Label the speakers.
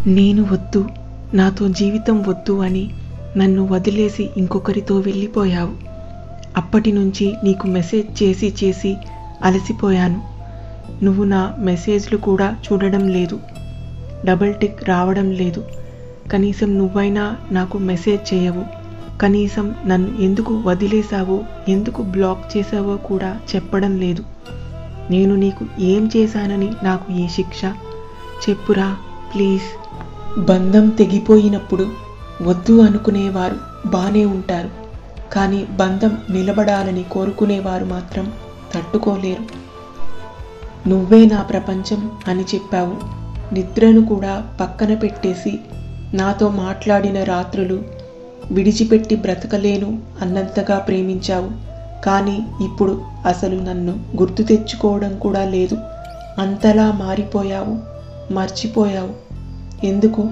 Speaker 1: నేను వద్దు, నాతో జీవితం వద్దు అని నన్ను వదిలేసి ఇంకొకరితో వెళ్ళిపోయావు. అప్పటి నుంచి నీకు మెసేజ్ చేసి చేసి అలసిపోయాను. నువ్వు నా మెసేజ్లు కూడా చూడడం లేదు, డబుల్ టిక్ రావడం లేదు. కనీసం నువ్వైనా నాకు మెసేజ్ చేయవు. కనీసం నన్ను ఎందుకు వదిలేశావో, ఎందుకు బ్లాక్ చేసావో కూడా చెప్పడం లేదు. నేను నీకు ఏం చేశానని నాకు ఈ శిక్ష? చెప్పురా ప్లీజ్. బంధం తెగిపోయినప్పుడు వద్దు అనుకునేవారు బానే ఉంటారు, కానీ బంధం నిలబడాలని కోరుకునేవారు మాత్రం తట్టుకోలేరు. నువ్వే నా ప్రపంచం అని చెప్పావు. నిద్రను కూడా పక్కన పెట్టేసి నాతో మాట్లాడిన రాత్రులు విడిచిపెట్టి బ్రతకలేను అన్నంతగా ప్రేమించావు. కానీ ఇప్పుడు అసలు నన్ను గుర్తు తెచ్చుకోవడం కూడా లేదు. అంతలా మారిపోయావు, మర్చిపోయావు. ఎందుకు?